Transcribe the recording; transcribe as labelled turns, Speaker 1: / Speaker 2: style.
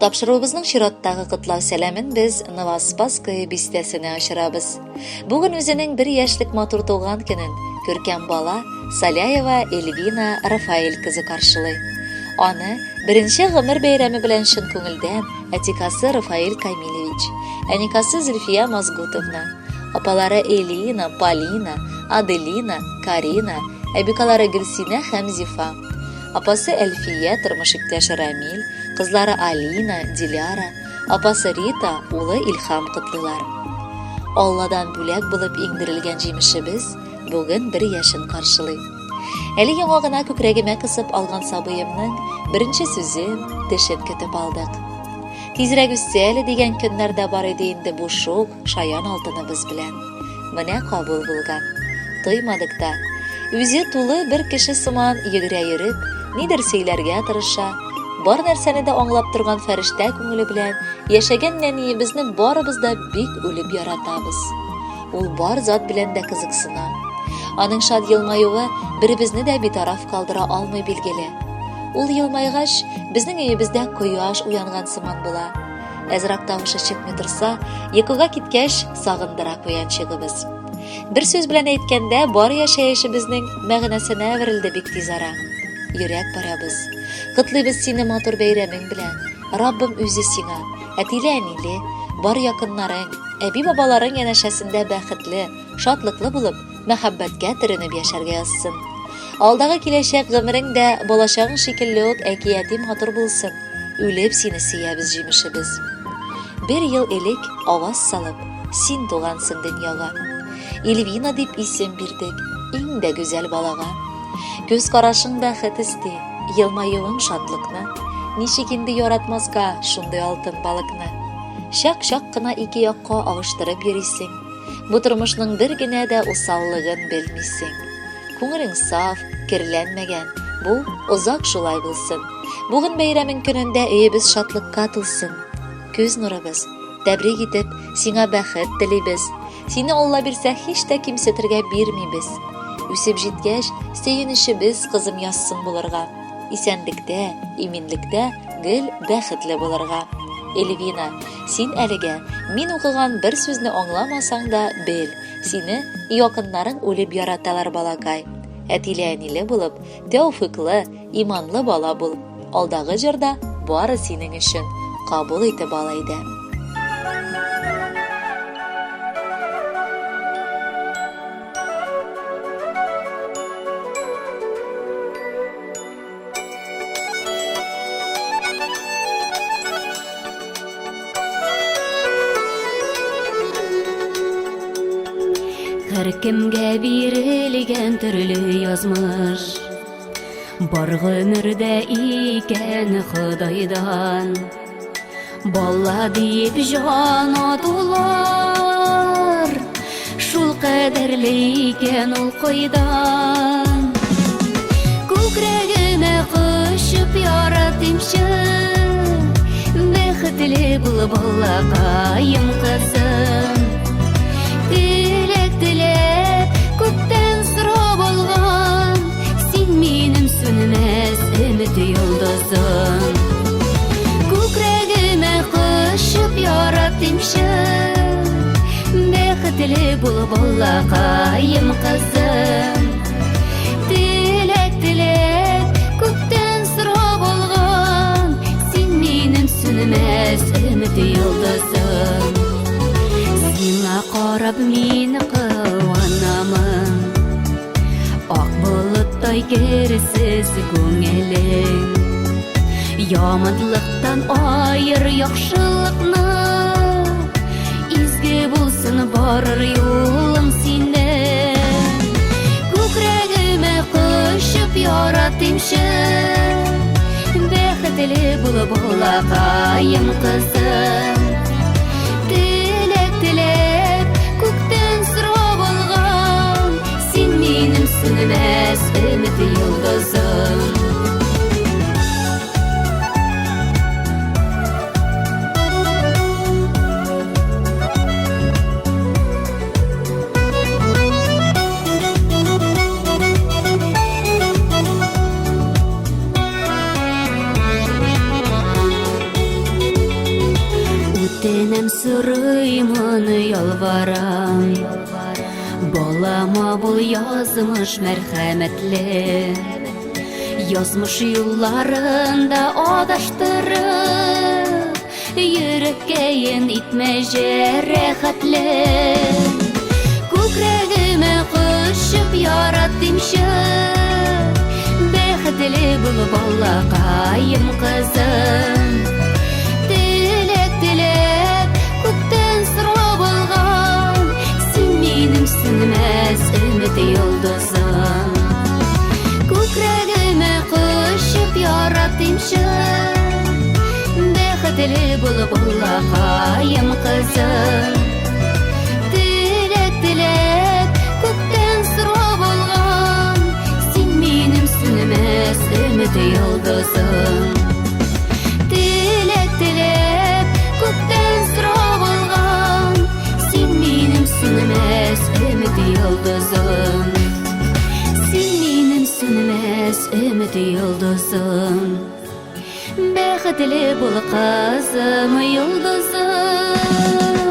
Speaker 1: Тапшыруыбызның чираттагы котлау сәламен без Новоспасская бистәсенә ачырабыз. Бүген үзенең 1 яшьлек матур туган көнен күркәм бала Саляева Эльвина Рафаэль кызы каршылый. Аны беренче гомер бәйрәме белән чын күңелдән әтикасы Рафаэль Камилевич, әникасы Зульфия Мазгутовна, апалары Элина, Полина, Аделина, Карина, әбикалары Гөлсинә һәм Зифа, апасы Әлфия, тормыш иптәше Рамил, кызлары Алина, Диляра, апасы Рита, улы Илхам котлыйлар. Алладан бүләк булып иңдерелгән җимешебез бүген 1 яшен каршылый. Әле яңа гына күкрәгемә кысып алган сабыемның беренче сүзен, тешен көтеп алдык. Тизрәк үссә әле дигән көннәрдә бар иде инде бу шук, шаян алтыныбыз белән. Менә кабул булган. Тоймадык та. Үзе тулы бер кеше сыман йөгерә йөреп, нидер сөйләргә тырыша, бар нәрсәне дә аңлап торган фәрештә күңеле белән яшәгән нәниебезне барыбыз да бик үлеп яратабыз. Ул бар зат белән дә кызыксына. Аның шат елмаюы беребезне дә битараф калдыра алмый билгеле. Ул елмайгач, безнең өебездә кояш уянган сыман була. Әзрәк тавышы чыкмый торса, йокыга киткәч сагындыра куянчыгыбыз. Бер сүз белән әйткәндә, бар яшәешебезнең мәгънәсенә әверелде бик тиз ара. Йөрәк барабыз. Котлыйбыз сине матур бәйрәмең белән. Раббым үзе сиңа, әтиле-әниле, бар якыннарың, әби-бабаларың янәшәсендә бәхетле, шатлыклы булып, мәхәббәткә төренеп яшәргә язсын. Алдагы киләчәк гомерең дә балачагың шикелле үк әкияти матур булсын. Үлеп сине сөябез җимешебез. 1 ел элек аваз салып, син тугансың дөньяга. Эльвина дип исем бирдек, иң дә гүзәл балага. Күз карашың бәхет исте, елмаюың шатлыкны. Ничек инде яратмаска шундый алтын балыкны. Шак-шак кына ике якка агыштырып йөрисең. Бу тормышның бер генә дә усаллыгын белмисең. Күңелең саф, кирләнмәгән. Бу озак шулай булсын. Бүген бәйрәмең көнендә өебез шатлыкка тулсын. Күз нурыбыз, тәбрик итеп, сиңа бәхет телибез. Сине Алла бирсә һич тә кимсетергә бирмибез. Үсеп җиткәч, сөенешебез кызым яссын булырга. Исәнлектә, иминлектә гел бәхетле булырга. Эльвина, син әлегә мин укыган бер сүзне аңламасаң да бел, сине якыннарың үлеп яраталар балакай. Әтиле-әниле булып, тәүфыклы, иманлы бала бул. Алдагы җырда бары синең өчен. Кабул итеп ал әйдә.
Speaker 2: Һәр кемгә бирелгән төрле язмыш, бар гомердә икән Худайдан. Бала дип җан атулар, шул кадерле икән ул кайдан. Күкрәгемә кушып яратымчы, бәхетле бул балакаем кызым. Күктән сорап алган, син минем сүнмәс өмет йолдызым. Күкрәгемә кушып яратымчы, бәхетле бул балакаем кызым. Теләк, күктән сорап алган, син минем сүнмәс өмет йолдызым. Сиңа карап мин кыланамын, ак болыттай керсез күңелең. Яманлыктан айыр яхшылыкны, изге булсын барыр юлың синең. Күкрәгемә кушып яратымчы, бәхетле булып балакаем кызым. Күктән сорап алган, син минем сүнмәс өмет йолдызым. сұраймын ялварам, балама бұл язмыш мәрхәмәтле, язмыш юлларында адаштырып, йөрәккәен итмә җәрәхәтле. Күкрәгемә кышып яратымчы, бәхетле бул балакаем кызым. Теләк теләп күктән сорап алган, син минем сүнмәс өмет йолдызым. Күкрәгемә кышып яратымчы, бәхетле бул балакаем кызым. Теләк теләп күктән сорап алган, син минем сүнмәс өмет йолдызым. Теләк теләп күктән сорап алган, син минем сүнмәс өмет йолдызым. Син минем сүнмәс өмет йолдызым. Бәхетле бул кызым йолдызым.